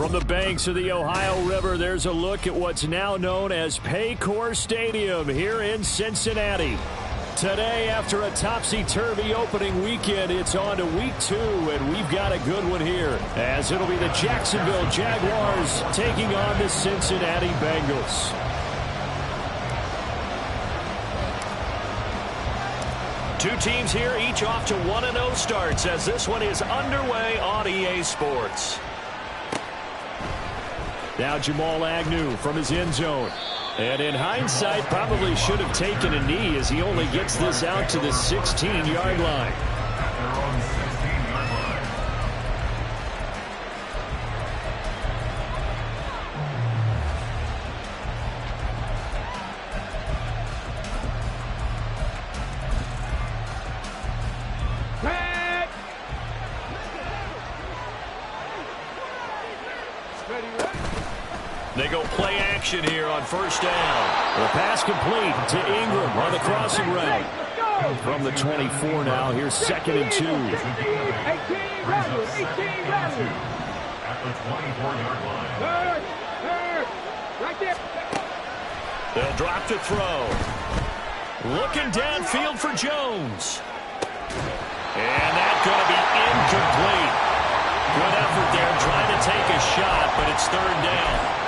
From the banks of the Ohio River, there's a look at what's now known as Paycor Stadium here in Cincinnati. Today, after a topsy-turvy opening weekend, it's on to week 2, and we've got a good one here, as it'll be the Jacksonville Jaguars taking on the Cincinnati Bengals. Two teams here, each off to 1-0 starts, as this one is underway on EA Sports. Now Jamal Agnew from his end zone. And in hindsight, probably should have taken a knee as he only gets this out to the 16-yard line. They go play action here on first down. The pass complete to Ingram on the crossing route. From the 24 now, here's 2nd and 2. 18 at the 24-yard line. Right there. They'll drop to throw. Looking downfield for Jones. And that's going to be incomplete. Good effort there, trying to take a shot, but it's 3rd down.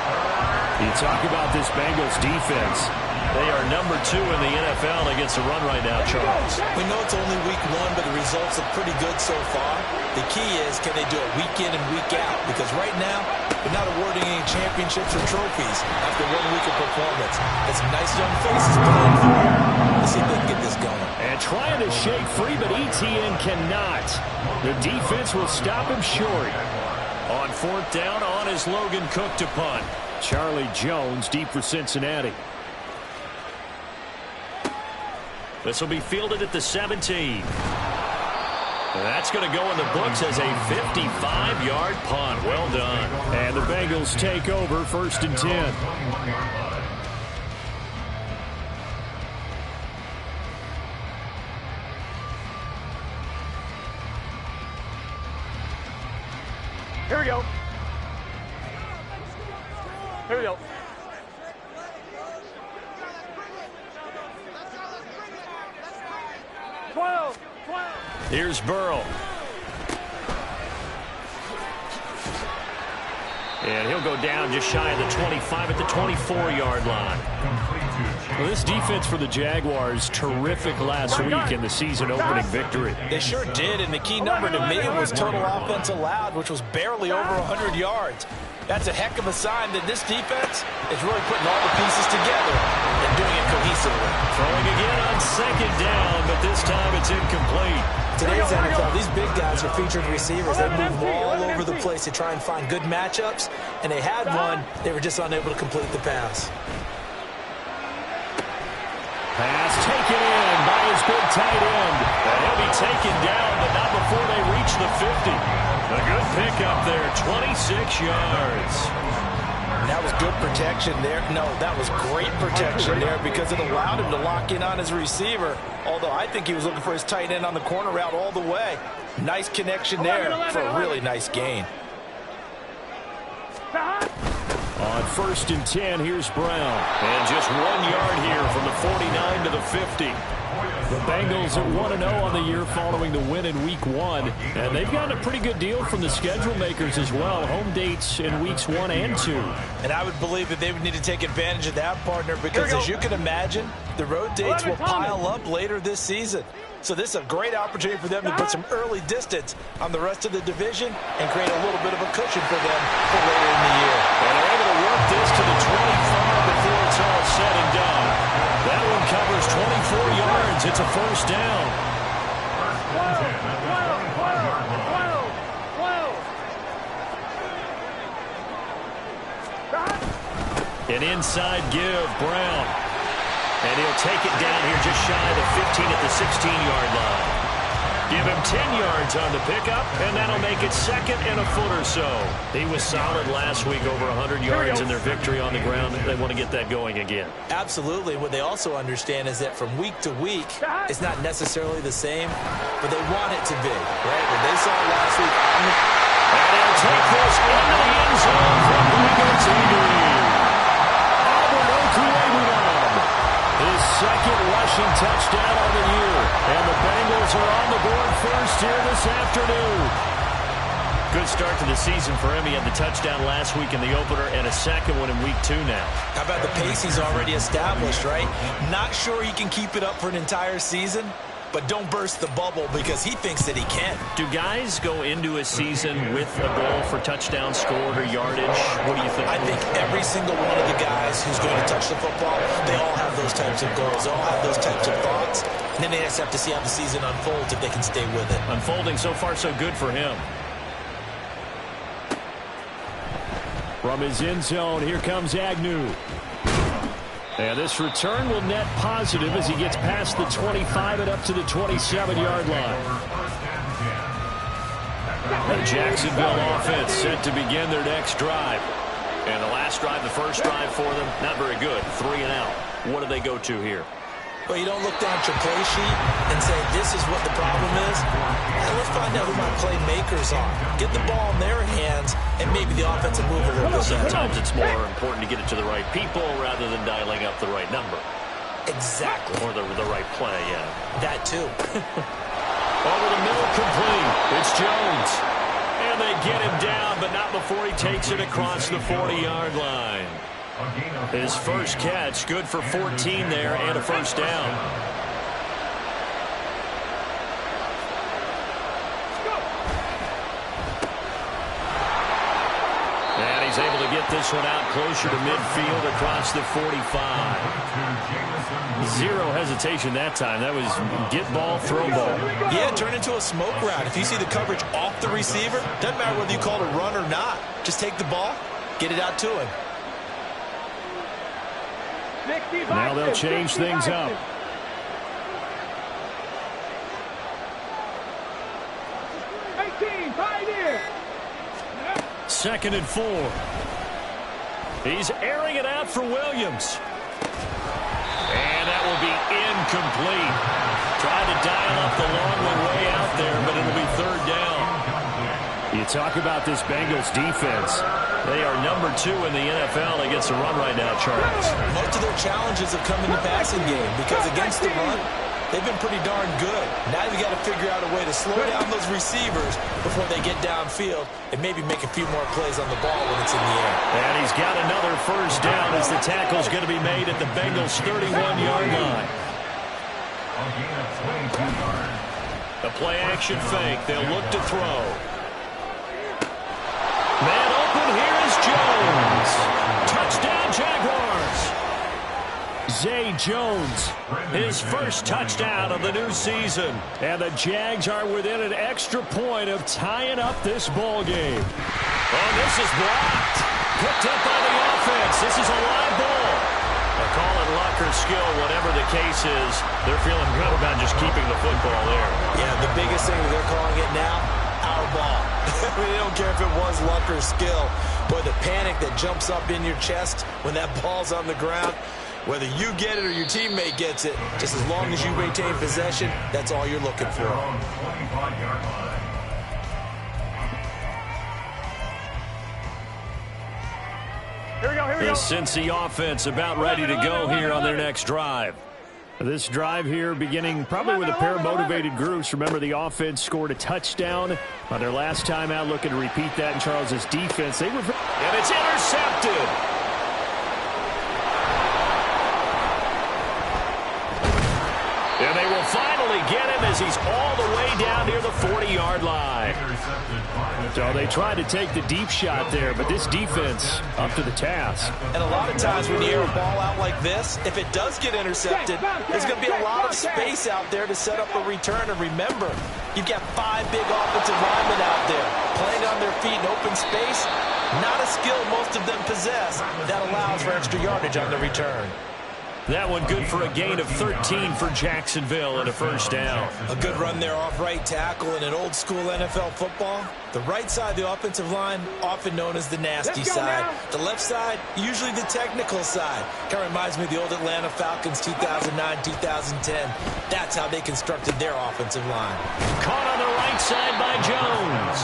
You talk about this Bengals defense. They are number 2 in the NFL against the run right now, Charles. We know it's only week 1, but the results are pretty good so far. The key is, can they do it week in and week out? Because right now, they're not awarding any championships or trophies after 1 week of performance. There's some nice young faces playing for them. Let's see if they can get this going. And trying to shake free, but ETN cannot. The defense will stop him short. On 4th down, on is Logan Cook to punt. Charlie Jones deep for Cincinnati. This will be fielded at the 17. That's going to go in the books as a 55-yard punt. Well done. And the Bengals take over 1st and 10. Here we go. Here we go. Here's Burrow. And he'll go down just shy of the 25 at the 24-yard line. Well, this defense for the Jaguars, terrific last week in the season-opening victory. They sure did, and the key number to me was total offense allowed, which was barely over 100 yards. That's a heck of a sign that this defense is really putting all the pieces together and doing it cohesively. Throwing again on 2nd down, but this time it's incomplete. Today's NFL, these big guys are featured receivers. They move all over the place to try and find good matchups, and they had one. They were just unable to complete the pass. Pass taken in by his big tight end. And he'll be taken down, but not before they reach the 50. A good pickup there, 26 yards. That was good protection there. No, that was great protection there because it allowed him to lock in on his receiver, although I think he was looking for his tight end on the corner route all the way. Nice connection there for a really nice gain. On 1st and 10, here's Brown. And just 1 yard here from the 49 to the 50. The Bengals are 1-0 on the year following the win in Week 1. And they've gotten a pretty good deal from the schedule makers as well. Home dates in Weeks 1 and 2. And I would believe that they would need to take advantage of that, partner, because as you can imagine, the road dates will pile up later this season. So this is a great opportunity for them to put some early distance on the rest of the division and create a little bit of a cushion for them for later in the year. And they're able to work this to the 25 before it's all said and done. That one covers 24 yards. It's a 1st down. An inside give, Brown. And he'll take it down here just shy of the 15 at the 16-yard line. Give him 10 yards on the pickup, and that'll make it 2nd and a foot or so. He was solid last week, over 100 yards in their victory on the ground. They want to get that going again. Absolutely. What they also understand is that from week to week, it's not necessarily the same, but they want it to be, right? When they saw it last week, And he'll take this into the end zone from Bengals TV. Albert Okwuegbunam, his second rushing touchdown on the year. And the Bengals are on the board first here this afternoon. Good start to the season for him. He had the touchdown last week in the opener and a second one in week 2 now. How about the pace he's already established, right? Not sure he can keep it up for an entire season, but don't burst the bubble because he thinks that he can. Do guys go into a season with a goal for touchdown scored or yardage? What do you think? I think every single one of the guys who's going to touch the football, they all have those types of goals. They all have those types of thoughts. And then they just have to see how the season unfolds if they can stay with it. Unfolding so far so good for him. From his end zone, here comes Agnew. And this return will net positive as he gets past the 25 and up to the 27-yard line. The Jacksonville offense set to begin their next drive. And the last drive, the first drive for them, not very good. 3 and out. What do they go to here? Well, you don't look down at your play sheet and say, this is what the problem is. And let's find out who my playmakers are. Get the ball in their hands, and maybe the offense will move a little bit. Sometimes it's more important to get it to the right people rather than dialing up the right number. Exactly. Or the right play, yeah. That too. Over the middle, complete. It's Jones. And they get him down, but not before he takes it across the 40-yard line. His first catch, good for 14 there and a first down. And he's able to get this one out closer to midfield across the 45. Zero hesitation that time. That was get ball, throw ball. Yeah, turn into a smoke route. If you see the coverage off the receiver, doesn't matter whether you call it a run or not. Just take the ball, get it out to him. Now they'll change things up. Second and 4. He's airing it out for Williams. And that will be incomplete. Tried to dial up the long one way out there, but it'll be third down. You talk about this Bengals defense. They are number 2 in the NFL against the run right now, Charles. Most of their challenges have come in the passing game because against the run, they've been pretty darn good. Now you got to figure out a way to slow down those receivers before they get downfield and maybe make a few more plays on the ball when it's in the air. And he's got another first down as the tackle's going to be made at the Bengals' 31-yard line. The play-action fake. They'll look to throw. Man open, here is Jones. Touchdown, Jaguars. Zay Jones, his first touchdown of the new season. And the Jags are within an extra point of tying up this ball game. And this is blocked. Picked up by the offense. This is a live ball. They call it luck or skill, whatever the case is. They're feeling good about just keeping the football there. Yeah, the biggest thing that they're calling it now, our ball. I mean, they don't care if it was luck or skill. Boy, the panic that jumps up in your chest when that ball's on the ground, whether you get it or your teammate gets it, just as long as you maintain possession, that's all you're looking for. Here we go, here we The go. Cincy offense about ready to go here on their next drive. This drive here beginning probably with a pair of motivated groups. Remember, the offense scored a touchdown on their last time out, looking to repeat that in Charles's defense. And it's intercepted. And they will finally get him as he's all the way down near the 40-yard line. So they tried to take the deep shot there, but this defense up to the task. And a lot of times when you air a ball out like this, if it does get intercepted, there's going to be a lot of space out there to set up a return. And remember, you've got 5 big offensive linemen out there playing on their feet in open space. Not a skill most of them possess that allows for extra yardage on the return. That one good for a gain of 13 for Jacksonville and a first down. A good run there off right tackle in an old school NFL football. The right side of the offensive line, often known as the nasty side. The left side, usually the technical side. Kind of reminds me of the old Atlanta Falcons 2009-2010. That's how they constructed their offensive line. Caught on the right side by Jones.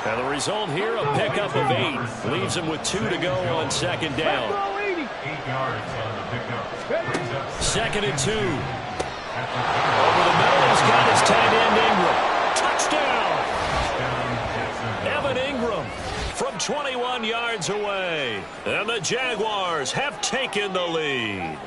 And the result here, a pickup of 8. Leaves him with 2 to go on second down. 8 yards on the pickup. Second and 2. Over the middle, he's got his tight end Ingram. Touchdown! Evan Ingram from 21 yards away. And the Jaguars have taken the lead.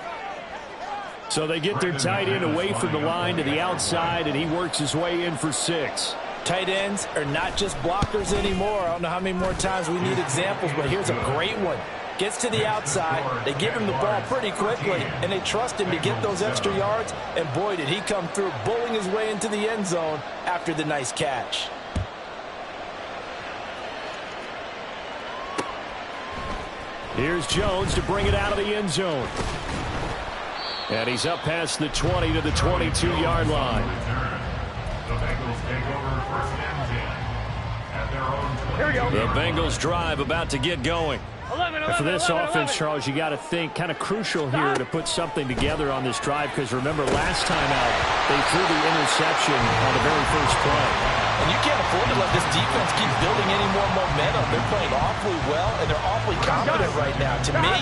So they get their tight end away from the line to the outside, and he works his way in for 6. Tight ends are not just blockers anymore. I don't know how many more times we need examples, but here's a great one. Gets to the outside, they give him the ball pretty quickly, and they trust him to get those extra yards, and boy, did he come through, bowling his way into the end zone after the nice catch. Here's Jones to bring it out of the end zone. And he's up past the 20 to the 22-yard line. The Bengals take over first and 10 at their own 20. Here we go. The Bengals drive about to get going. 11, And for this 11, offense, 11. Charles, you got to think kind of crucial here to put something together on this drive, because remember last time out they threw the interception on the very first play. And you can't afford to let this defense keep building any more momentum. They're playing awfully well, and they're awfully confident right now. To me,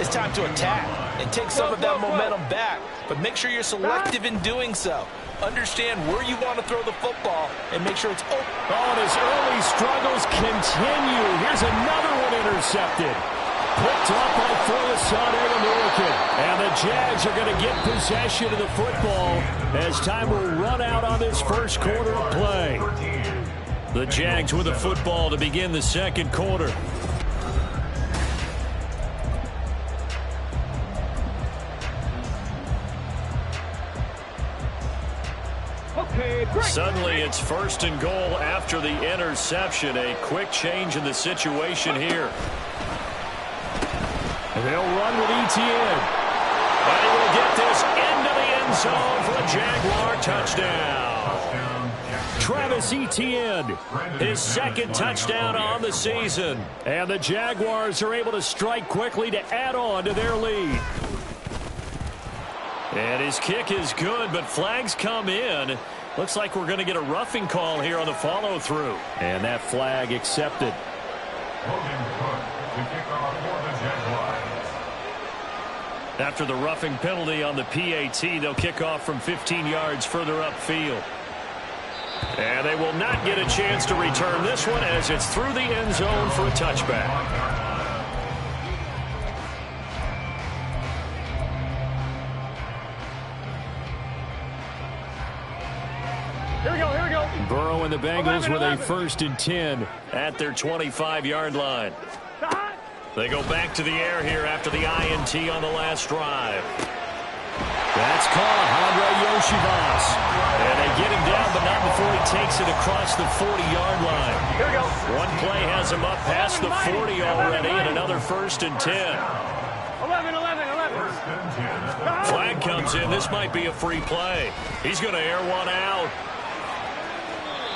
it's time to attack and take some of that momentum back, but make sure you're selective in doing so. Understand where you want to throw the football and make sure it's open. Oh, and his early struggles continue. Here's another one intercepted. Picked up by Foyesade American. And the Jags are going to get possession of the football as time will run out on this first quarter of play. The Jags with the football to begin the second quarter. Okay, great. Suddenly it's first and goal after the interception. A quick change in the situation here. And they'll run with Etienne. And he will get this into the end zone for a Jaguar touchdown. Travis Etienne, his second touchdown on the season. And the Jaguars are able to strike quickly to add on to their lead. And his kick is good, but flags come in. Looks like we're going to get a roughing call here on the follow-through. And that flag accepted. After the roughing penalty on the PAT, they'll kick off from 15 yards further upfield. And they will not get a chance to return this one as it's through the end zone for a touchback. Here we go, here we go. Burrow and the Bengals with a 1st and 10 at their 25-yard line. They go back to the air here after the INT on the last drive. That's caught, Andre Yoshivas. And they get him down, but not before he takes it across the 40-yard line. Here we go. One play has him up past the 40 already, and another 1st and 10. 11, 11, 11. Flag comes in. This might be a free play. He's going to air one out.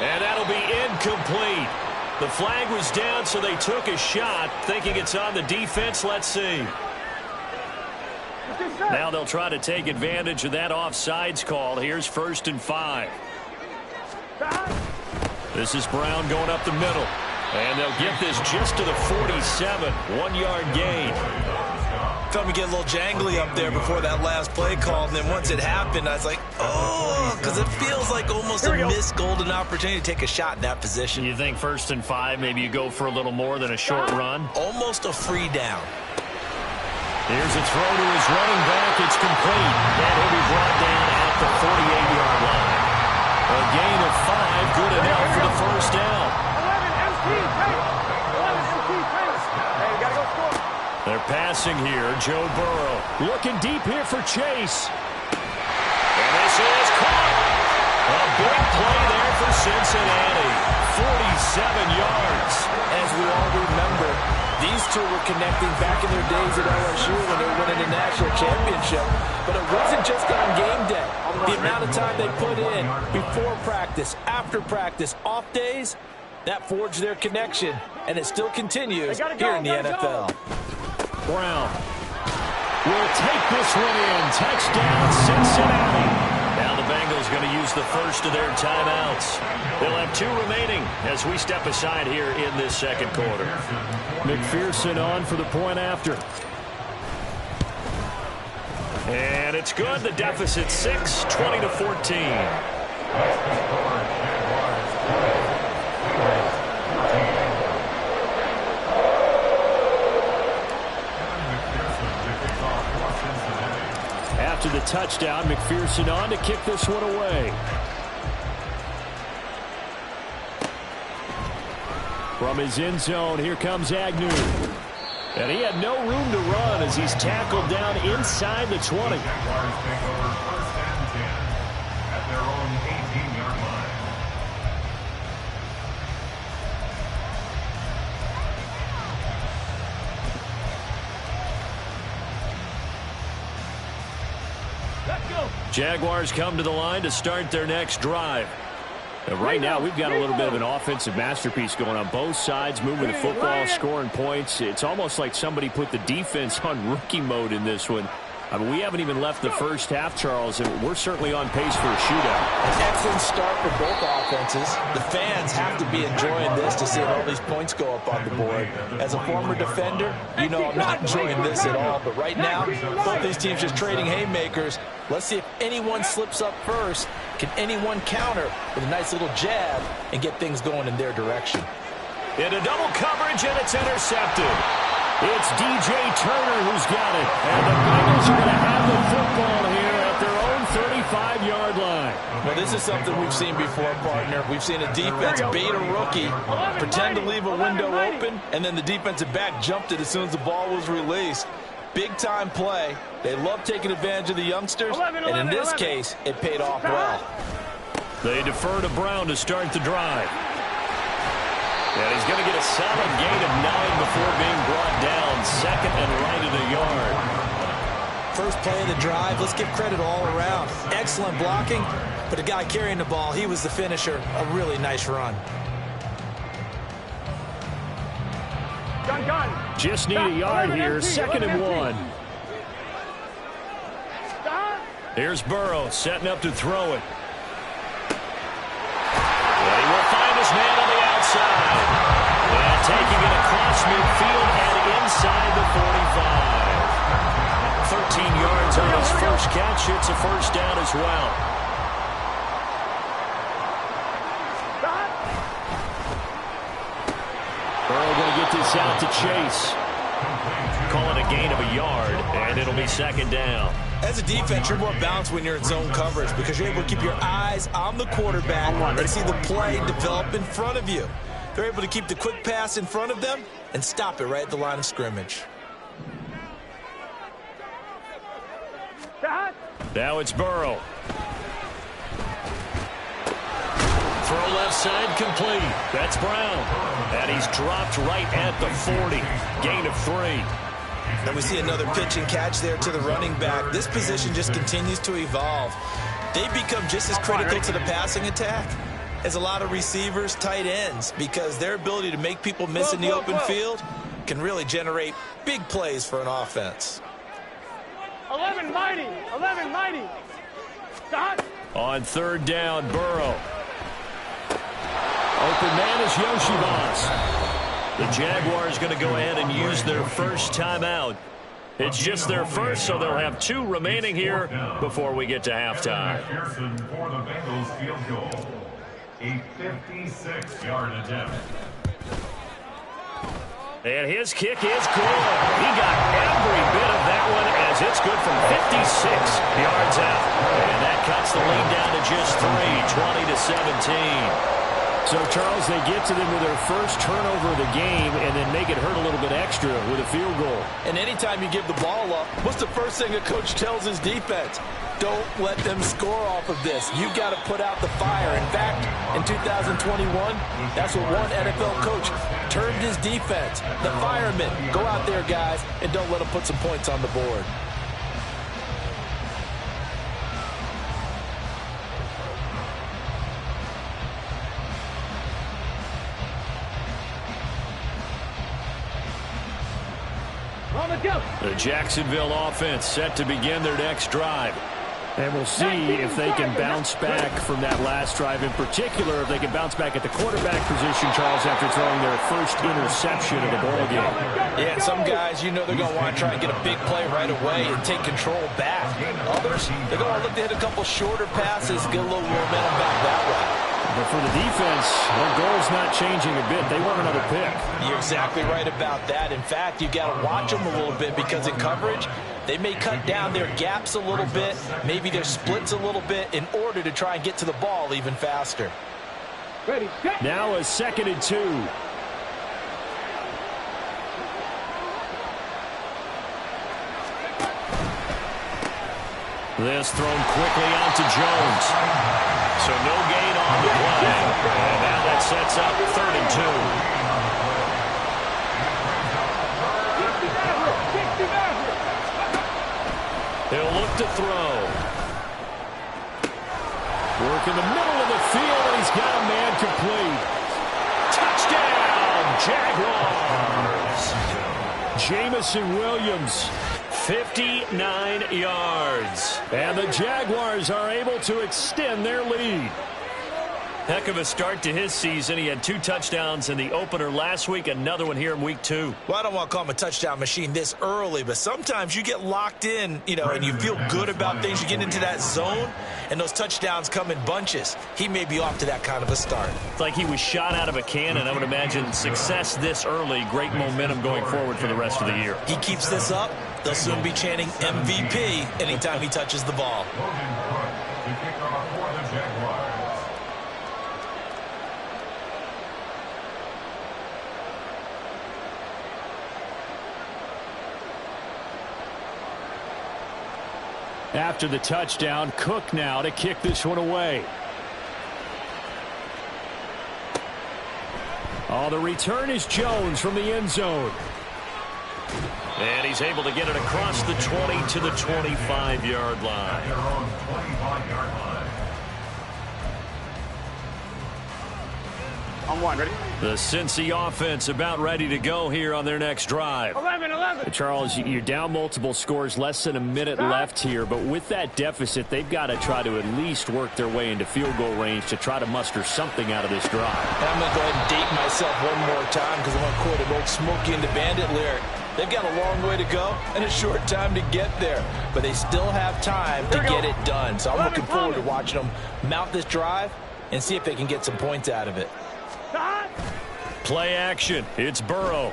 And that'll be incomplete. The flag was down, so they took a shot, thinking it's on the defense. Let's see. Now they'll try to take advantage of that offsides call. Here's 1st and 5. This is Brown going up the middle. And they'll get this just to the 47. 1-yard gain. Felt me get a little jangly up there before that last play call, and then once it happened, I was like, oh, because it feels like almost a missed golden opportunity to take a shot in that position. You think 1st and 5, maybe you go for a little more than a short run? Almost a free down. Here's a throw to his running back. It's complete. And he'll be brought down at the 48-yard line. A gain of 5, good enough for the first down. 11, MT, pace. 11, MT, pace. Hey, we got to go score. They're passing here. Joe Burrow looking deep here for Chase. And this is caught. A big play there for Cincinnati. 47 yards. As we all remember, these two were connecting back in their days at LSU when they were winning the national championship. But it wasn't just on game day. The amount of time they put in before practice, after practice, off days, that forged their connection. And it still continues here in the NFL. Brown will take this one in. Touchdown, Cincinnati. Now the Bengals going to use the first of their timeouts. They'll have 2 remaining as we step aside here in this second quarter. McPherson on for the point after. And it's good. The deficit 6, 20-14. After the touchdown, McPherson on to kick this one away. From his end zone, here comes Agnew. And he had no room to run as he's tackled down inside the 20. At their own 18-yard line. Jaguars come to the line to start their next drive. And right now, we've got a little bit of an offensive masterpiece going on both sides, moving the football, scoring points. It's almost like somebody put the defense on rookie mode in this one. I mean, we haven't even left the first half, Charles, and we're certainly on pace for a shootout. An excellent start for both offenses. The fans have to be enjoying this to see all these points go up on the board. As a former defender, you know I'm not enjoying this at all. But right now, both these teams just trading haymakers. Let's see if anyone slips up first. Can anyone counter with a nice little jab and get things going in their direction? Into double coverage, and it's intercepted. It's DJ Turner who's got it. And the Bengals are going to have the football here at their own 35-yard line. Well, this is something we've seen before, partner. We've seen a defense bait a rookie, pretend to leave a window open, and then the defensive back jumped it as soon as the ball was released. Big-time play. They love taking advantage of the youngsters, and in this case, it paid off well. They defer to Brown to start the drive. And he's going to get a solid gain of 9 before being brought down. Second and right at the yard. First play of the drive, let's give credit all around. Excellent blocking, but the guy carrying the ball, he was the finisher. A really nice run. Just need a yard here, 2nd and 1. Here's Burrow setting up to throw it. And he will find his man on the outside. And taking it across midfield and inside the 45. 13 yards on his first catch. It's a first down as well. Burrow going to get this out to Chase. Call it a gain of a yard, and it'll be 2nd down. As a defense, you're more balanced when you're in zone coverage because you're able to keep your eyes on the quarterback and see the play develop in front of you. They're able to keep the quick pass in front of them and stop it right at the line of scrimmage. Now it's Burrow. Throw left side complete. That's Brown. And he's dropped right at the 40. Gain of 3. And we see another pitch and catch there to the running back. This position just continues to evolve. They become just as critical to the passing attack as a lot of receivers, tight ends, because their ability to make people miss in the open field can really generate big plays for an offense. 11 mighty. Stop. On 3rd down, Burrow. Open man is Yoshibas. The Jaguars going to go ahead and use their first timeout. It's just their first, so they'll have 2 remaining here before we get to halftime. McPherson for the Bengals field goal. A 56-yard attempt. And his kick is good. He got every bit of that one as it's good from 56 yards out. And that cuts the lead down to just 3, 20-17. So, Charles, they get to them with their first turnover of the game and then make it hurt a little bit extra with a field goal. And anytime you give the ball up, what's the first thing a coach tells his defense? Don't let them score off of this. You've got to put out the fire. In fact, in 2021, that's what one NFL coach termed his defense. The firemen. Go out there, guys, and don't let them put some points on the board. The Jacksonville offense set to begin their next drive. And we'll see if they can bounce back from that last drive. In particular, if they can bounce back at the quarterback position, Charles, after throwing their first interception of the ball game. Yeah, and some guys, you know they're going to want to try and get a big play right away and take control back. Others, they're going to look to hit a couple shorter passes, get a little momentum back that way. But for the defense, their goal's not changing a bit. They want another pick. You're exactly right about that. In fact, you've got to watch them a little bit because in coverage, they may cut down their gaps a little bit, maybe their splits a little bit in order to try and get to the ball even faster. Ready, set. Now a 2nd and 2. This thrown quickly onto Jones. So no gain on the play. And now that sets up 3rd and 2. He'll look to throw. Work in the middle of the field, and he's got a man complete. Touchdown, Jaguars. Jamison Williams, 59 yards. And the Jaguars are able to extend their lead. Heck of a start to his season. He had 2 touchdowns in the opener last week, another one here in week 2. Well, I don't want to call him a touchdown machine this early, but sometimes you get locked in, and you feel good about things. You get into that zone, and those touchdowns come in bunches. He may be off to that kind of a start. It's like he was shot out of a cannon. I would imagine success this early, great momentum going forward for the rest of the year. He keeps this up, they'll soon be chanting MVP anytime he touches the ball. After the touchdown, Cook now to kick this one away. Oh, the return is Jones from the end zone. And he's able to get it across the 20 to the 25-yard line. On one, ready? The Cincy offense about ready to go here on their next drive. 11. Charles, you're down multiple scores, less than a minute left here, but with that deficit, they've got to try to at least work their way into field goal range to try to muster something out of this drive. And I'm going to go ahead and date myself one more time because I'm going to quote an old Smokey and the Bandit lyric. They've got a long way to go and a short time to get there, but they still have time to get it done. So I'm looking forward to watching them mount this drive and see if they can get some points out of it. Play action. It's Burrow.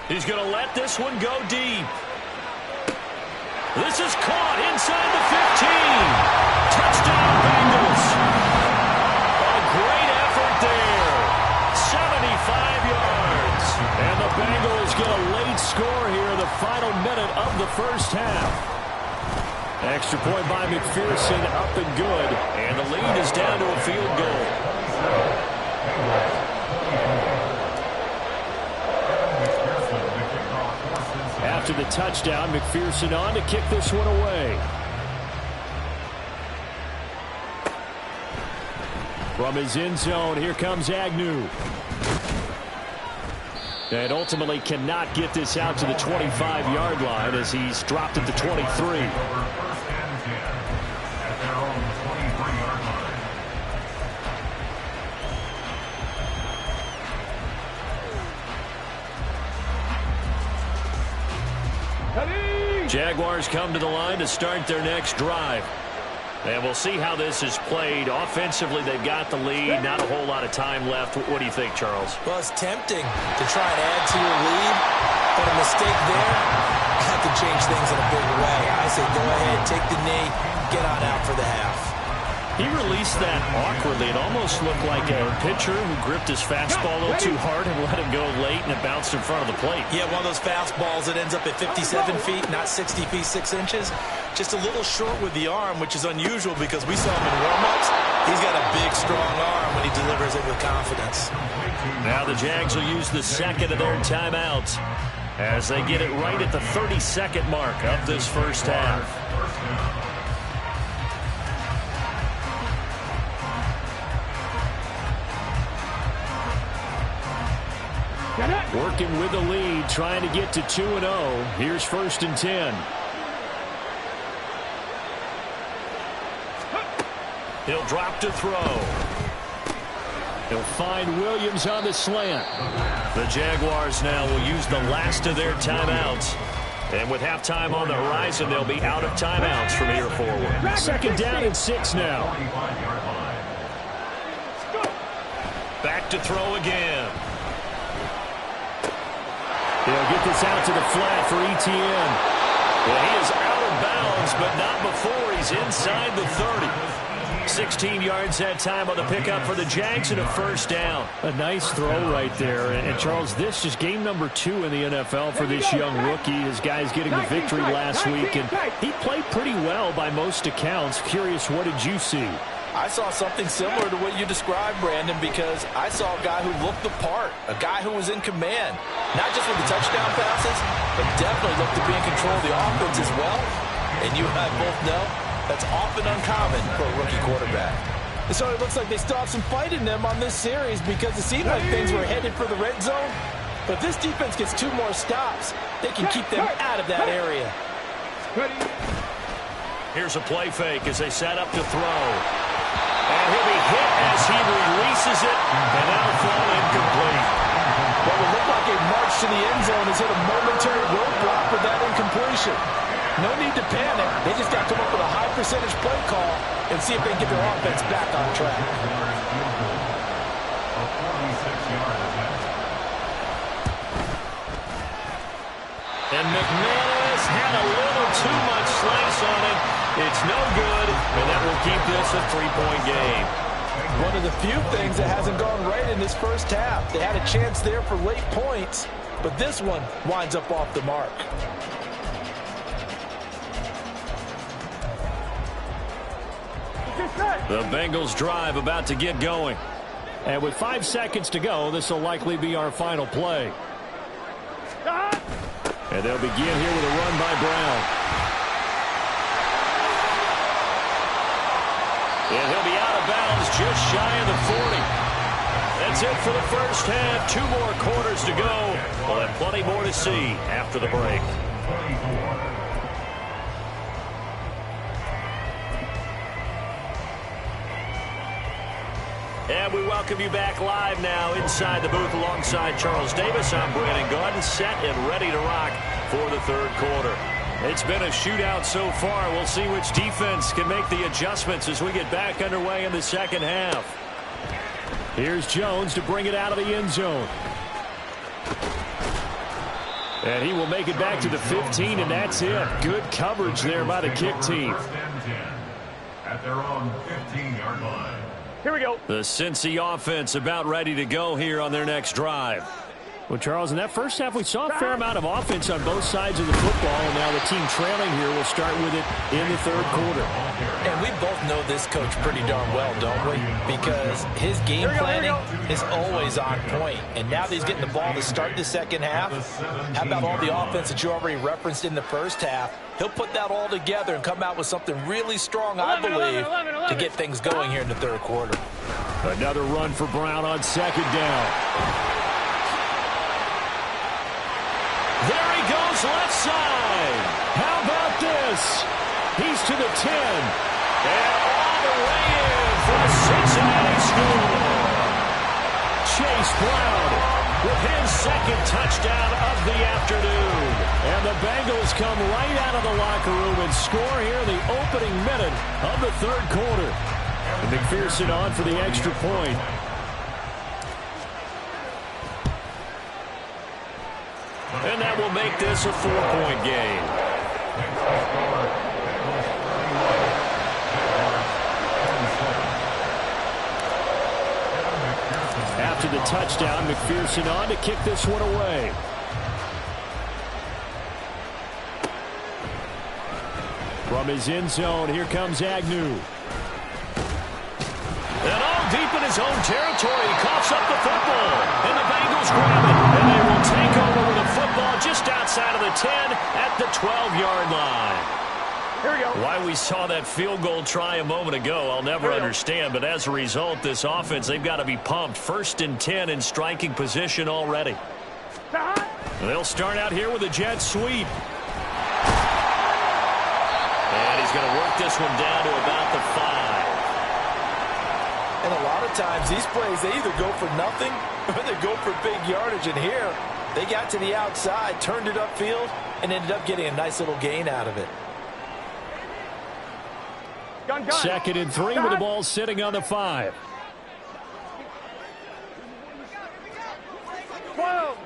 He's going to let this one go deep. This is caught inside the 15. Touchdown, Bengals. A great effort there. 75 yards. And the Bengals get a late score here in the final minute of the first half. Extra point by McPherson, up and good. And the lead is down to a field goal. After the touchdown, McPherson on to kick this one away. From his end zone, here comes Agnew. And ultimately cannot get this out to the 25-yard line as he's dropped at the 23. Jaguars come to the line to start their next drive. And we'll see how this is played. Offensively, they've got the lead. Not a whole lot of time left. What do you think, Charles? Well, it's tempting to try and add to your lead, but a mistake there that could change things in a big way. I say go ahead, take the knee, get on out for the half. He released that awkwardly. It almost looked like a pitcher who gripped his fastball a little too hard and let him go late, and it bounced in front of the plate. Yeah, one of those fastballs that ends up at 57 feet, not 60 feet, 6 inches. Just a little short with the arm, which is unusual because we saw him in warm-ups. He's got a big, strong arm when he delivers it with confidence. Now the Jags will use the second of their timeouts as they get it right at the 30-second mark of this first half. Working with the lead, trying to get to 2-0. Here's 1st and 10. He'll drop to throw. He'll find Williams on the slant. The Jaguars now will use the last of their timeouts. And with halftime on the horizon, they'll be out of timeouts from here forward. 2nd down and 6 now. Back to throw again. They'll get this out to the flat for Etienne. Well, he is out of bounds, but not before he's inside the 30. 16 yards that time on the pickup for the Jags and a 1st down. A nice throw right there. And Charles, this is game number 2 in the NFL for this young rookie. His guys getting the victory last week, and he played pretty well by most accounts. Curious, what did you see? I saw something similar to what you described, Brandon, because I saw a guy who looked the part, a guy who was in command, not just with the touchdown passes, but definitely looked to be in control of the offense as well. And you and I both know that's often uncommon for a rookie quarterback. So it looks like they still have some fight in them on this series because it seemed like things were headed for the red zone. But if this defense gets 2 more stops, they can keep them out of that area. Here's a play fake as they set up to throw. And he'll be hit as he releases it, and that'll fall incomplete. What would look like a march to the end zone has hit a momentary roadblock with that incompletion. No need to panic. They just got to come up with a high percentage play call and see if they can get their offense back on track. And McManus had a little too much slice on it. It's no good, and that will keep this a 3-point game. One of the few things that hasn't gone right in this first half. They had a chance there for late points, but this one winds up off the mark. The Bengals drive about to get going. And with 5 seconds to go, this will likely be our final play. And they'll begin here with a run by Brown. And he'll be out of bounds just shy of the 40. That's it for the first half. 2 more quarters to go. We'll have plenty more to see after the break. And we welcome you back live now inside the booth alongside Charles Davis. I'm Brandon Gaudin, set and ready to rock for the 3rd quarter. It's been a shootout so far. We'll see which defense can make the adjustments as we get back underway in the 2nd half. Here's Jones to bring it out of the end zone. And he will make it back to the 15, and that's it. Good coverage there by the kick team. At their own 15-yard line. Here we go. The Cincy offense about ready to go here on their next drive. Well, Charles, in that first half, we saw a fair amount of offense on both sides of the football, and now the team trailing here will start with it in the 3rd quarter. And we both know this coach pretty darn well, don't we? Because his game planning is always on point. And now that he's getting the ball to start the 2nd half, how about all the offense that you already referenced in the first half? He'll put that all together and come out with something really strong, I believe, to get things going here in the 3rd quarter. Another run for Brown on 2nd down. There he goes, left side. How about this? He's to the 10. And all the way in for the Cincinnati score. Chase Brown with his 2nd touchdown of the afternoon. And the Bengals come right out of the locker room and score here in the opening minute of the 3rd quarter. And McPherson on for the extra point. And that will make this a 4-point game. touchdown. McPherson on to kick this one away. From his end zone, here comes Agnew. And all deep in his own territory, he coughs up the football. And the Bengals grab it. And they will take over with a football just outside of the 10 at the 12-yard line. Here we go. Why we saw that field goal try a moment ago, I'll never understand. But as a result, this offense, they've got to be pumped. 1st and 10 in striking position already. They'll start out here with a jet sweep. And he's going to work this one down to about the 5. And a lot of times, these plays, they either go for nothing or they go for big yardage. And here, they got to the outside, turned it upfield, and ended up getting a nice little gain out of it. Gun. 2nd and 3 with the ball sitting on the 5. 12.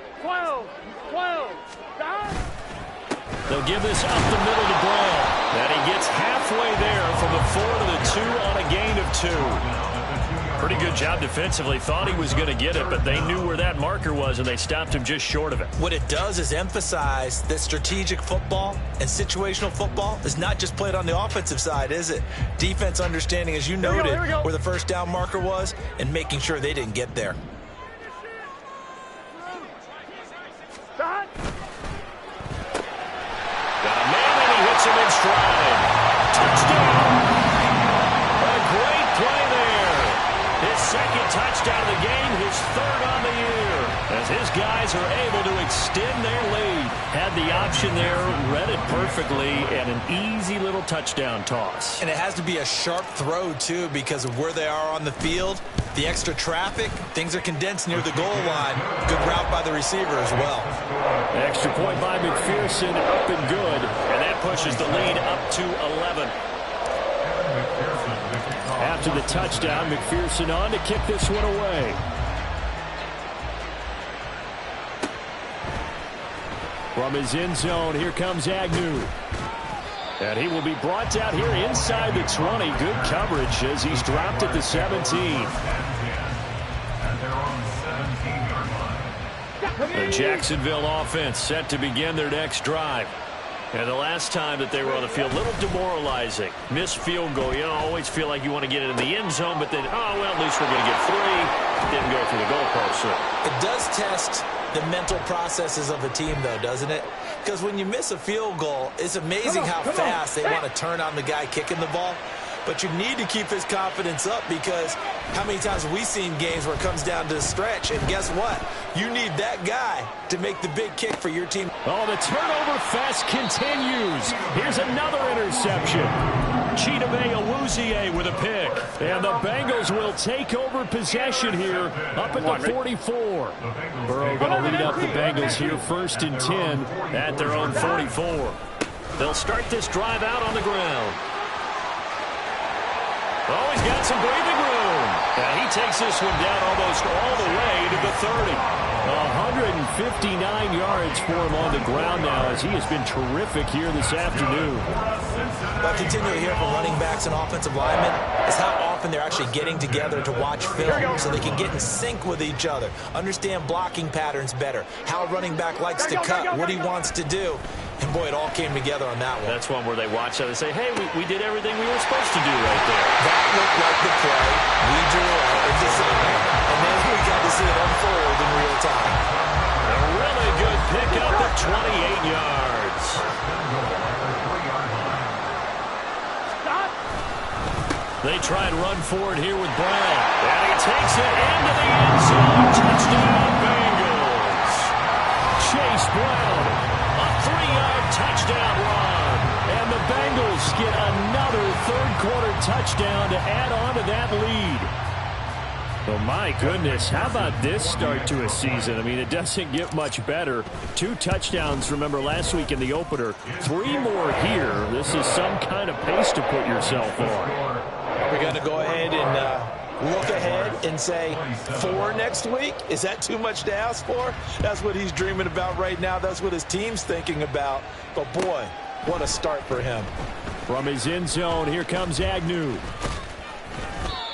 They'll give this up the middle to Brown. And he gets halfway there from the 4 to the 2 on a gain of 2. Pretty good job defensively. Thought he was going to get it, but they knew where that marker was, and they stopped him just short of it. What it does is emphasize that strategic football and situational football is not just played on the offensive side, is it? Defense understanding, as you noted, where the first down marker was and making sure they didn't get there. Stop. Got a man, and he hits him in stride. Touchdown. A great play there. His 2nd touchdown of the game, his 3rd on the year. As his guys are able to extend their lead. Had the option there, read it perfectly, and an easy little touchdown toss. And it has to be a sharp throw, too, because of where they are on the field. The extra traffic, things are condensed near the goal line. Good route by the receiver as well. Extra point by McPherson, up and good. And that pushes the lead up to 11. After the touchdown, McPherson on to kick this one away. From his end zone, here comes Agnew. And he will be brought down here inside the 20. Good coverage as he's dropped at the 17. The Jacksonville offense set to begin their next drive. And the last time that they were on the field, a little demoralizing. Missed field goal. You know, always feel like you want to get it in the end zone, but then, oh, well, at least we're going to get 3. Didn't go through the goalpost. So. It does test the mental processes of a team, though, doesn't it? Because when you miss a field goal, it's amazing how fast they want to turn on the guy kicking the ball. But you need to keep his confidence up, because how many times have we seen games where it comes down to the stretch, and guess what? You need that guy to make the big kick for your team. Oh, the turnover fest continues. Here's another interception. Chidobe Awuzie with a pick. And the Bengals will take over possession here up at the 44. Burrow going to lead up the Bengals here 1st and 10 at their own 44. They'll start this drive out on the ground. Oh, he's got some breathing room. And he takes this one down almost all the way to the 30. 159 yards for him on the ground now, as he has been terrific here this afternoon. What I continue to hear from running backs and offensive linemen is how often they're actually getting together to watch film so they can get in sync with each other, understand blocking patterns better, how a running back likes to cut, what he wants to do. And, boy, it all came together on that one. That's one where they watch that and say, hey, we did everything we were supposed to do right there. That looked like the play we drew out in December. And then we got to see it unfold in real time. A really good pickup at 28 yards. They try and run forward here with Brown. And he takes it into the end zone. Touchdown, Bengals. Chase Brown, a 3-yard touchdown run. And the Bengals get another third-quarter touchdown to add on to that lead. Oh, my goodness, how about this start to a season? I mean, it doesn't get much better. 2 touchdowns, remember, last week in the opener. 3 more here. This is some kind of pace to put yourself on. We're going to go ahead and look ahead and say 4 next week? Is that too much to ask for? That's what he's dreaming about right now. That's what his team's thinking about. But, boy, what a start for him. From his end zone, here comes Agnew.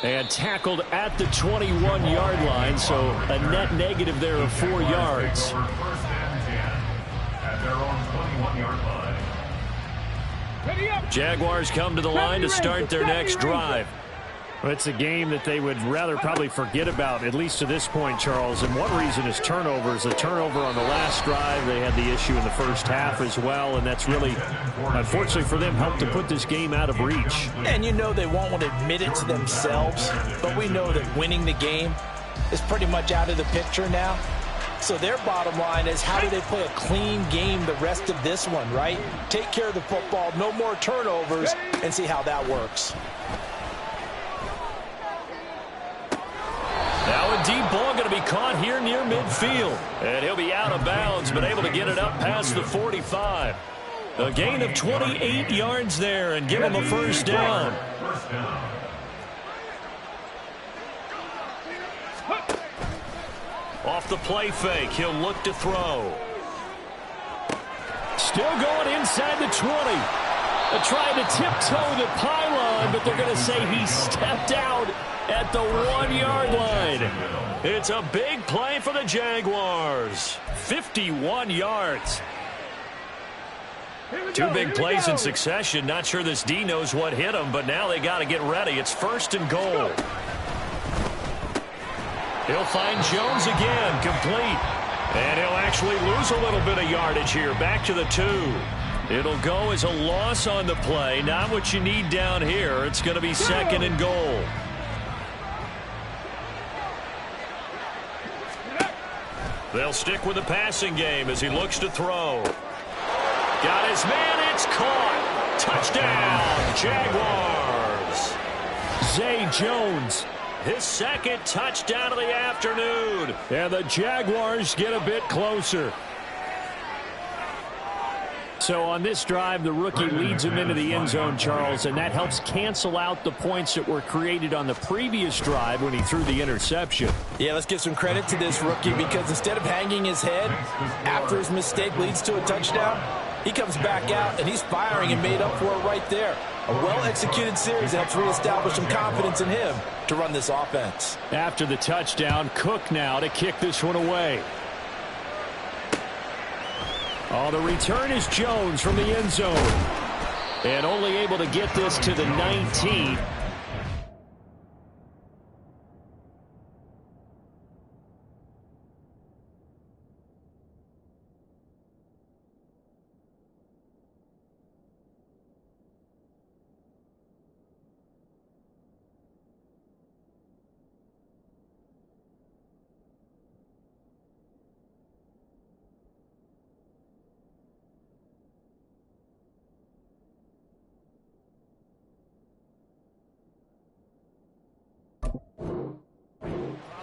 And tackled at the 21-yard line, so a net negative there of 4 yards. First and 10 at their own 21-yard line. Jaguars come to the line to start their next drive. Well, it's a game that they would rather probably forget about, at least to this point, Charles. And one reason is turnovers. A turnover on the last drive. They had the issue in the first half as well, and that's really, unfortunately for them, helped to put this game out of reach. And you know they won't want to admit it to themselves, but we know that winning the game is pretty much out of the picture now. So their bottom line is, how do they play a clean game the rest of this one, right? Take care of the football, no more turnovers, and see how that works. Now a deep ball going to be caught here near midfield. And he'll be out of bounds, but able to get it up past the 45. A gain of 28 yards there and give him a first down. First down. Off the play fake, he'll look to throw. Still going inside the 20. Trying to tiptoe the pylon, but they're going to say he stepped out at the 1-yard line. It's a big play for the Jaguars. 51 yards. Two big plays in succession. Not sure this D knows what hit him, but now they got to get ready. It's first and goal. He'll find Jones again, complete. And he'll actually lose a little bit of yardage here, back to the 2. It'll go as a loss on the play. Not what you need down here. It's going to be second and goal. They'll stick with the passing game as he looks to throw. Got his man. It's caught. Touchdown, Jaguars. Zay Jones, his second touchdown of the afternoon. And the Jaguars get a bit closer. So on this drive, the rookie leads him into the end zone, Charles, and that helps cancel out the points that were created on the previous drive when he threw the interception. Yeah, let's give some credit to this rookie, because instead of hanging his head after his mistake leads to a touchdown, he comes back out and he's firing and made up for it right there. A well-executed series that helps reestablish some confidence in him to run this offense. After the touchdown, Cook now to kick this one away. Oh, the return is Jones from the end zone. And only able to get this to the 19.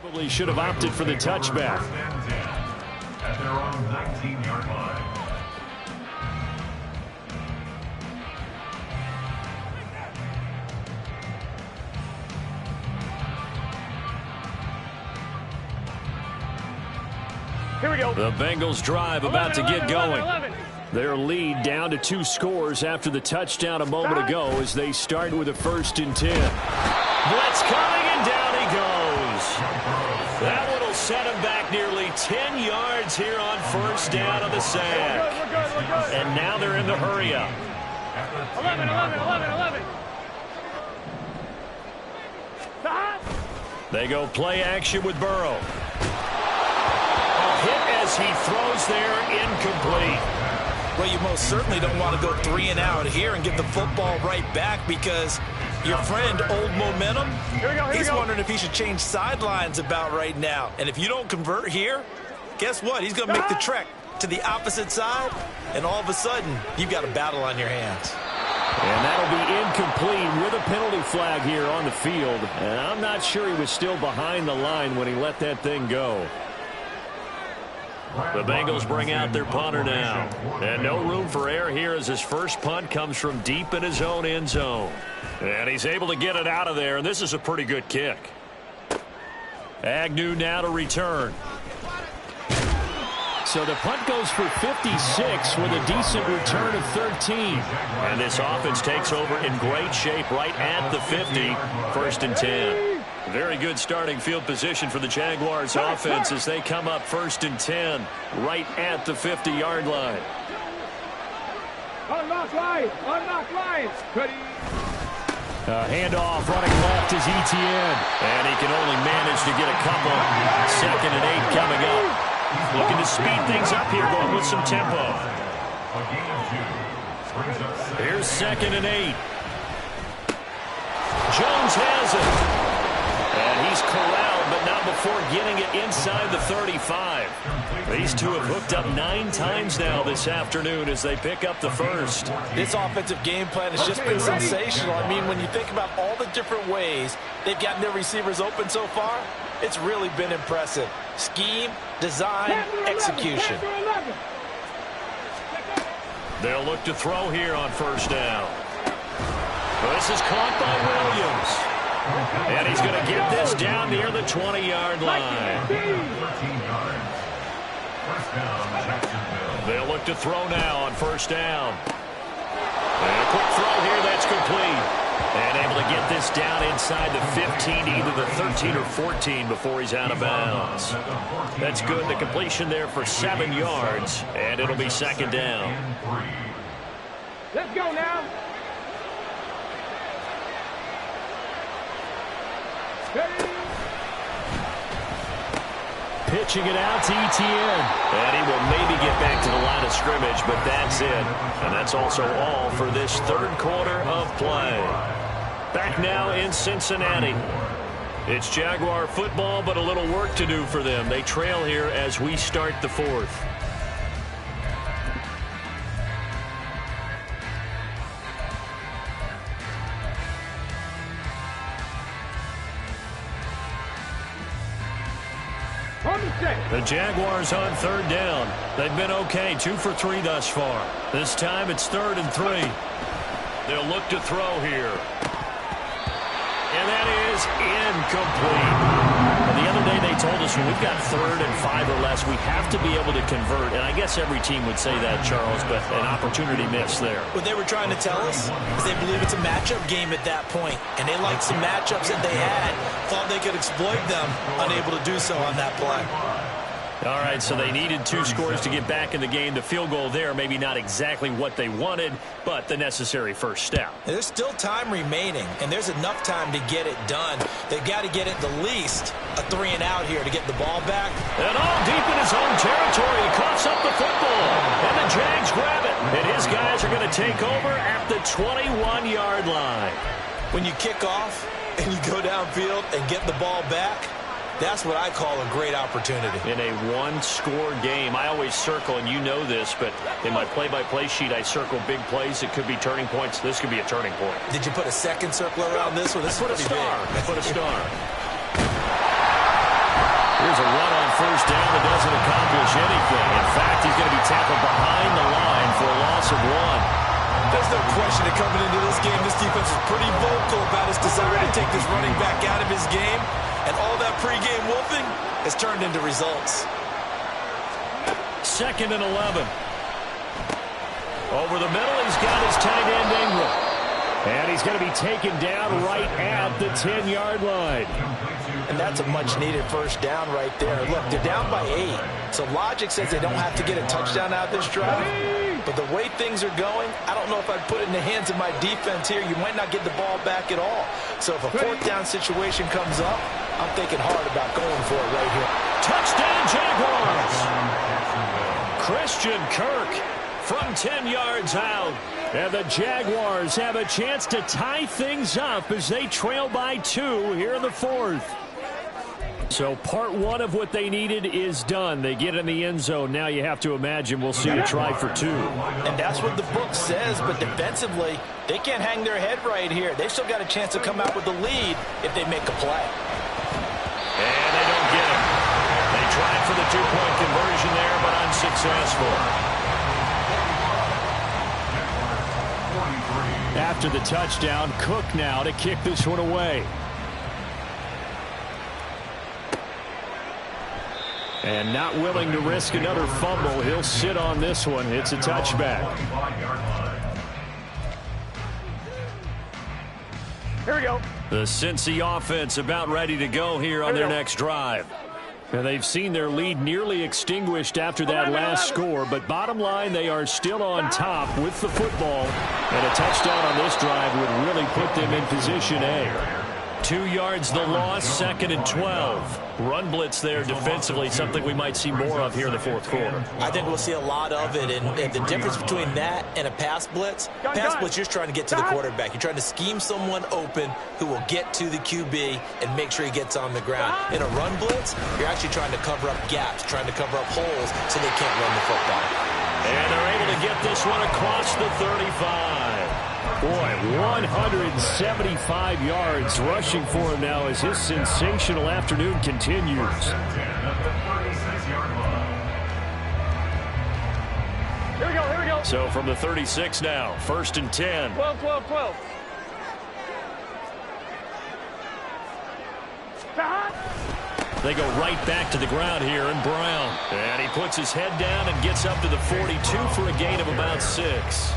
Probably should have opted for the touchback. First and 10 at their own 19-yard line. Here we go. The Bengals drive about to get going. 11. Their lead down to 2 scores after the touchdown a moment ago as they start with a first and 10. Blitz coming, and down he goes. That one will set him back nearly 10 yards here on first down of the sack. We're good. And now they're in the hurry up. 11. They go play action with Burrow. A hit as he throws there, incomplete. Well, you most certainly don't want to go 3 and out here and get the football right back, because your friend, Old Momentum, he's wondering if he should change sidelines about right now. And if you don't convert here, guess what? He's going to make the trek to the opposite side, and all of a sudden, you've got a battle on your hands. And that'll be incomplete with a penalty flag here on the field. And I'm not sure he was still behind the line when he let that thing go. The Bengals bring out their punter now. And no room for error here as his first punt comes from deep in his own end zone. And he's able to get it out of there, and this is a pretty good kick. So the punt goes for 56 with a decent return of 13. And this offense takes over in great shape right at the 50. First and 10. Very good starting field position for the Jaguars offense as they come up first and 10 right at the 50-yard line. Unlock line. Unlock line. Handoff running left is Etienne. And he can only manage to get a couple. 2nd and 8 coming up. Looking to speed things up here, going with some tempo. Here's 2nd and 8. Jones has it. And he's corralled, but not before getting it inside the 35. These two have hooked up 9 times now this afternoon as they pick up the first. This offensive game plan has just been sensational. I mean, when you think about all the different ways they've gotten their receivers open so far, it's really been impressive. Scheme, design, execution. They'll look to throw here on first down. This is caught by Williams. And he's going to get this down near the 20-yard line. They'll look to throw now on first down. And a quick throw here, that's complete. And able to get this down inside the 15, either the 13 or 14 before he's out of bounds. That's good. The completion there for 7 yards, and it'll be 2nd down. Let's go now. Pitching it out to Etienne. And he will maybe get back to the line of scrimmage, but that's it. And that's also all for this 3rd quarter of play. Back now in Cincinnati. It's Jaguar football, but a little work to do for them. They trail here as we start the 4th. The Jaguars on 3rd down. They've been okay, 2 for 3 thus far. This time it's 3rd and 3. They'll look to throw here. And that is incomplete. And the other day they told us when we've got 3rd and 5 or less, we have to be able to convert. And I guess every team would say that, Charles, but an opportunity missed there. What they were trying to tell us is they believe it's a matchup game at that point. And they liked some matchups that they had. Thought they could exploit them. Unable to do so on that play. All right, so they needed 2 scores to get back in the game. The field goal there, maybe not exactly what they wanted, but the necessary first step. There's still time remaining, and there's enough time to get it done. They've got to get at the least a 3-and-out here to get the ball back. And all deep in his own territory, he coughs up the football, and the Jags grab it. And his guys are going to take over at the 21-yard line. When you kick off and you go downfield and get the ball back, that's what I call a great opportunity. In a 1-score game, I always circle, and you know this, but in my play-by-play sheet, I circle big plays. It could be turning points. This could be a turning point. Did you put a second circle around this one? This I put a star. Big. I put a star. Here's a run on first down that doesn't accomplish anything. In fact, he's going to be tackled behind the line for a loss of 1. There's no question that coming into this game, this defense is pretty vocal about its desire to take this running back out of his game. And all that pregame wolfing has turned into results. 2nd and 11. Over the middle, he's got his tight end Ingram. And he's going to be taken down right at the 10-yard line. And that's a much-needed first down right there. Look, they're down by 8. So logic says they don't have to get a touchdown out of this drive. But the way things are going, I don't know if I'd put it in the hands of my defense here. You might not get the ball back at all. So if a 4th down situation comes up, I'm thinking hard about going for it right here. Touchdown, Jaguars! Christian Kirk from 10 yards out. And the Jaguars have a chance to tie things up as they trail by 2 here in the 4th. So part 1 of what they needed is done. They get in the end zone. Now you have to imagine we'll see a try for 2. And that's what the book says, but defensively, they can't hang their head right here. They've still got a chance to come out with the lead if they make a play. And they don't get it. They tried for the 2-point conversion there, but unsuccessful. After the touchdown, Cook now to kick this one away. And not willing to risk another fumble. He'll sit on this one. It's a touchback. Here we go. The Cincy offense about ready to go here on their next drive. And they've seen their lead nearly extinguished after that last score, but bottom line, they are still on top with the football, and a touchdown on this drive would really put them in position A. 2 yards the loss, 2nd and 12. Run blitz there defensively, something we might see more of here in the fourth quarter. I think we'll see a lot of it, and the difference between that and a pass blitz, you're just trying to get to the quarterback. You're trying to scheme someone open who will get to the QB and make sure he gets on the ground. In a run blitz, you're actually trying to cover up gaps, trying to cover up holes so they can't run the football. And they're able to get this one across the 35. Boy, 175 yards rushing for him now as his sensational afternoon continues. Here we go, here we go. So from the 36 now, 1st and 10. 12, 12, 12. They go right back to the ground here, and Brown. And he puts his head down and gets up to the 42 for a gain of about 6.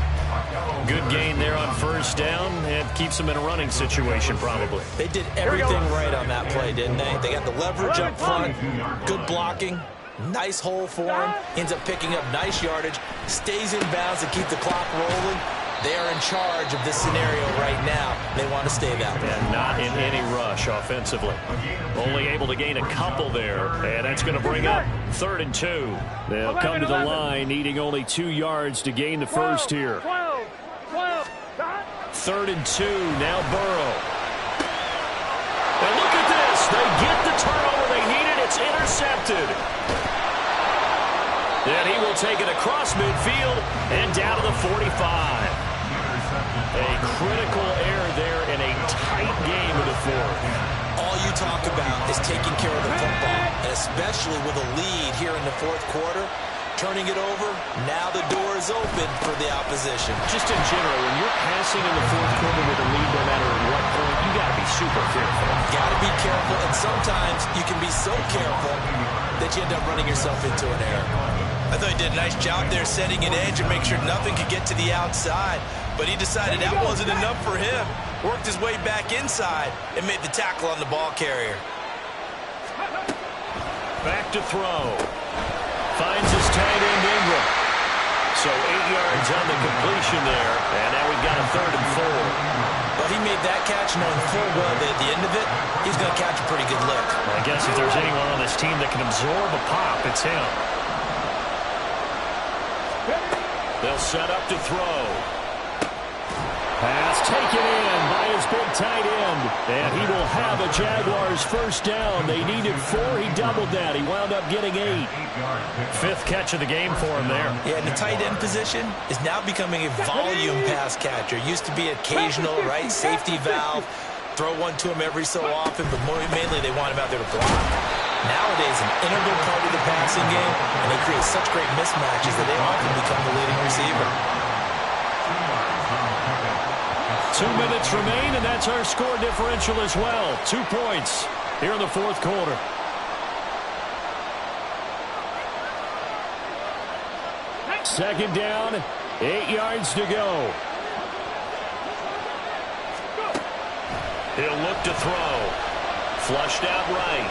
Good gain there on 1st down, and keeps them in a running situation probably. They did everything right on that play, didn't they? They got the leverage up front, good blocking, nice hole for him, ends up picking up nice yardage, stays in bounds to keep the clock rolling. They are in charge of this scenario right now. They want to stay that way. And not in any rush offensively. Only able to gain a couple there, and that's going to bring up 3rd and 2. They'll come to the line, needing only 2 yards to gain the first here. 3rd and 2, now Burrow. And look at this. They get the turnover they needed. It's intercepted. Then he will take it across midfield and down to the 45. A critical error there in a tight game in the 4th. All you talk about is taking care of the football, and especially with a lead here in the 4th quarter. Turning it over, now the door is open for the opposition. Just in general, when you're passing in the 4th quarter with a lead, no matter at what point, you got to be super careful. Got to be careful, and sometimes you can be so careful that you end up running yourself into an error. I thought he did a nice job there setting an edge and make sure nothing could get to the outside, but he decided that wasn't enough for him. Worked his way back inside and made the tackle on the ball carrier. Back to throw. Finds his tight end Ingram. So 8 yards on the completion there. And now we've got a 3rd and 4. But he made that catch knowing full well that at the end of it, he's going to catch a pretty good lick. Well, I guess if there's anyone on this team that can absorb a pop, it's him. They'll set up to throw. Pass taken in by his big tight end. And he will have a Jaguars 1st down. They needed 4. He doubled that. He wound up getting 8. 5th catch of the game for him there. Yeah, and the tight end position is now becoming a volume pass catcher. Used to be occasional, right, safety valve. Throw one to him every so often, but mainly they want him out there to block. Nowadays, an integral part of the passing game, and they create such great mismatches that they often become the leading receiver. 2 minutes remain, and that's our score differential as well. 2 points here in the 4th quarter. Second down, 8 yards to go. He'll look to throw. Flushed out right.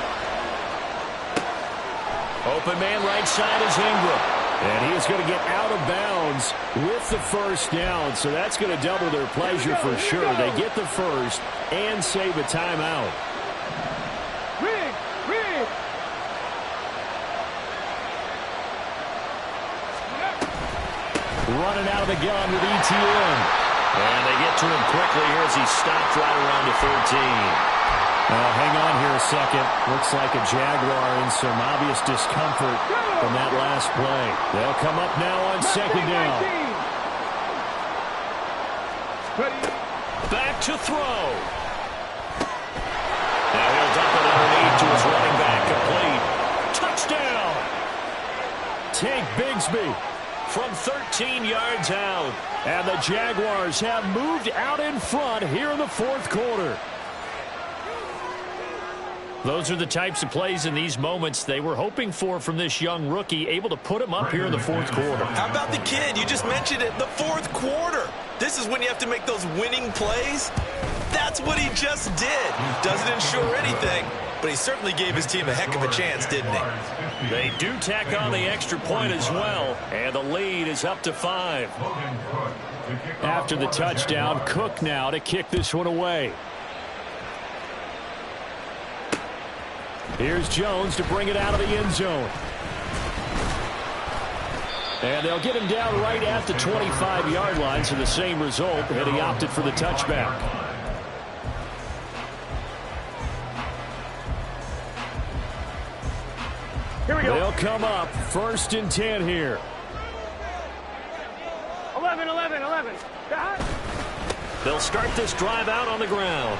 Open man right side is Ingram. And he is going to get out of bounds with the 1st down. So that's going to double their pleasure for sure. They get the 1st and save a timeout. Running out of the gun with ETN. And they get to him quickly here as he stopped right around the 13. Hang on here a second. Looks like a Jaguar in some obvious discomfort from that last play. They'll come up now on 2nd down. Back to throw. Now he'll dump it underneath to his running back, complete. Touchdown. Tank Bigsby from 13 yards out. And the Jaguars have moved out in front here in the 4th quarter. Those are the types of plays in these moments they were hoping for from this young rookie, able to put him up here in the fourth quarter. How about the kid? You just mentioned it, the fourth quarter. This is when you have to make those winning plays. That's what he just did. Doesn't ensure anything, but he certainly gave his team a heck of a chance, didn't he? They do tack on the extra point as well, and the lead is up to 5. After the touchdown, Cook now to kick this one away. Here's Jones to bring it out of the end zone. And they'll get him down right at the 25-yard line, so the same result, and he opted for the touchback. Here we go. They'll come up 1st and 10 here. 11. Dot. They'll start this drive out on the ground.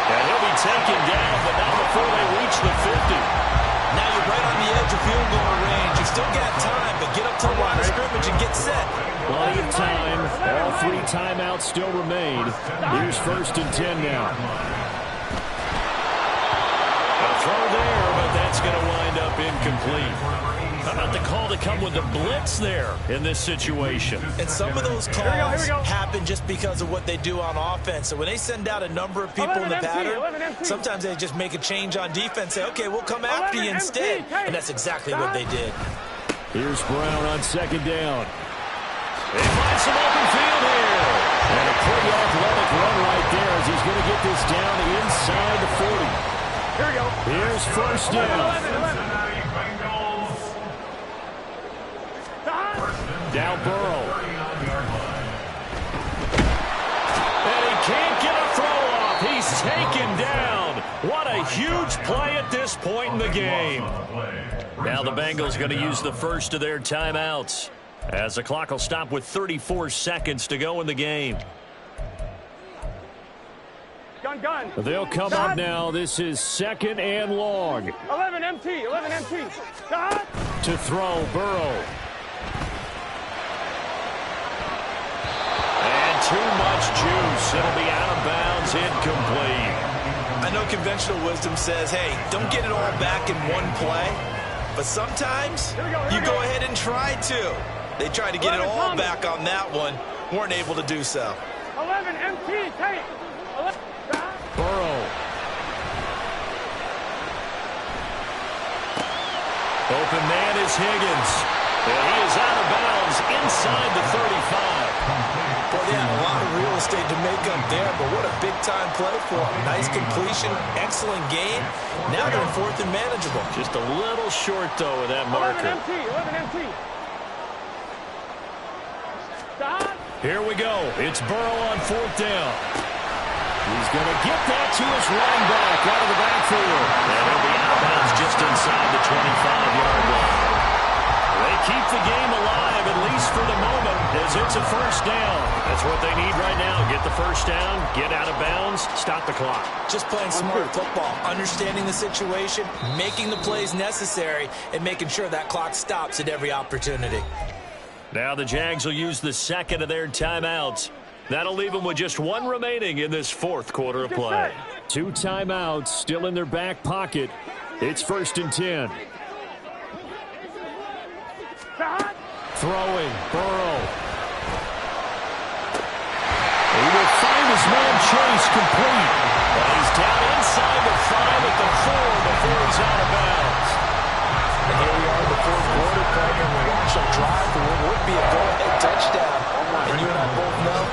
And he'll be taken down, but not before they reach the 50. Now you're right on the edge of field goal range. You've still got time, but get up to the line of scrimmage and get set. Plenty of time. All 3 timeouts still remain. Here's 1st and 10 now. A throw there, but that's going to wind up incomplete. How about the call to come with the blitz there in this situation? And some of those calls happen just because of what they do on offense. So when they send out a number of people in the pattern, sometimes they just make a change on defense, say, okay, we'll come after you instead. And that's exactly what they did. Here's Brown on 2nd down. They find some open field here. And a pretty athletic run right there as he's going to get this down inside the 40. Here we go. Here's 1st down. Down Burrow. And he can't get a throw off. He's taken down. What a huge play at this point in the game. Now the Bengals going to use the first of their timeouts, as the clock will stop with 34 seconds to go in the game. Gun. They'll come up now. This is 2nd and long. 11 MT. Dot. To throw, Burrow. Too much juice. It'll be out of bounds, incomplete. I know conventional wisdom says, hey, don't get it all back in one play. But sometimes you go ahead and try to. They tried to get it all back on that one. Weren't able to do so. 11 MT. Take. Burrow. Open man is Higgins. And he is out of bounds inside the 35. Boy, they had a lot of real estate to make up there, but what a big-time play for them. Nice completion, excellent game. Now they're in 4th and manageable. Just a little short, though, of that marker. 11 MT. Dot. Here we go. It's Burrow on 4th down. He's going to get that to his running back out of the backfield. And he'll be out of bounds just inside the 25-yard line. They keep the game alive, at least for the moment, as it's a 1st down. That's what they need right now. Get the 1st down, get out of bounds, stop the clock. Just playing smart football, understanding the situation, making the plays necessary, and making sure that clock stops at every opportunity. Now the Jags will use the 2nd of their timeouts. That'll leave them with just 1 remaining in this 4th quarter of play. 2 timeouts still in their back pocket. It's 1st and 10. Throwing, Burrow. He will find his man Chase complete. And he's down inside the 5 at the 4 before he's out of bounds. And here we are in the 4th quarter, partner. We watch them drive for what would be a go-ahead touchdown. And you and I both know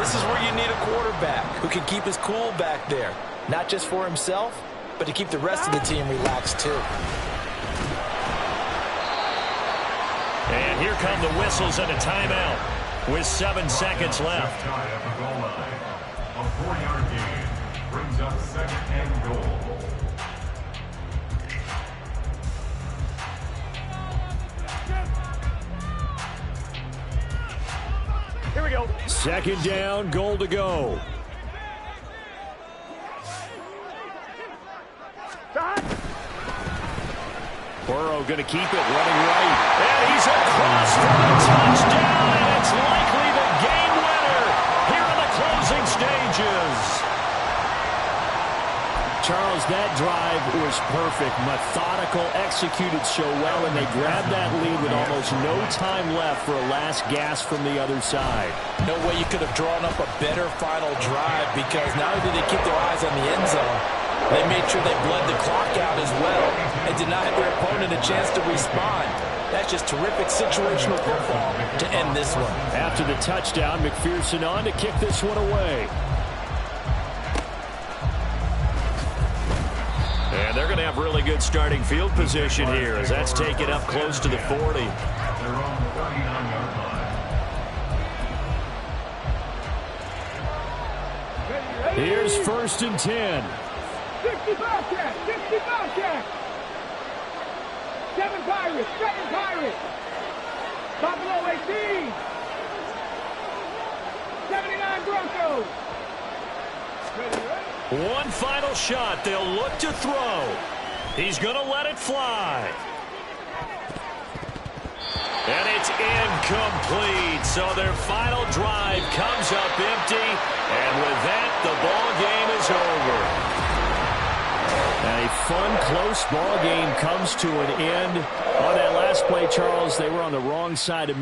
this is where you need a quarterback who can keep his cool back there. Not just for himself, but to keep the rest of the team relaxed too. And here come the whistles and a timeout with 7 seconds left. A 4-yard gain brings up 2nd and goal. Here we go. 2nd down, goal to go. Dot. Burrow going to keep it running right. And he's across for the touchdown, and it's likely the game winner here in the closing stages. Charles, that drive was perfect, methodical, executed so well, and they grabbed that lead with almost no time left for a last gasp from the other side. No way you could have drawn up a better final drive, because not only did they keep their eyes on the end zone, they made sure they bled the clock out as well and did not have their opponent a chance to respond. That's just terrific situational football to end this one. After the touchdown, McPherson on to kick this one away. And they're going to have really good starting field position here as that's taken up close to the 40. Their own 39-yard line. Here's 1st and 10. 60 Bobcat, 60 Bobcat. 7 Pirates, 7 Pirates. Buffalo 18. 79 Broncos. One final shot. They'll look to throw. He's going to let it fly. And it's incomplete. So their final drive comes up empty. And with that, the ball game is over. A fun, close ball game comes to an end. On that last play, Charles, they were on the wrong side of mid.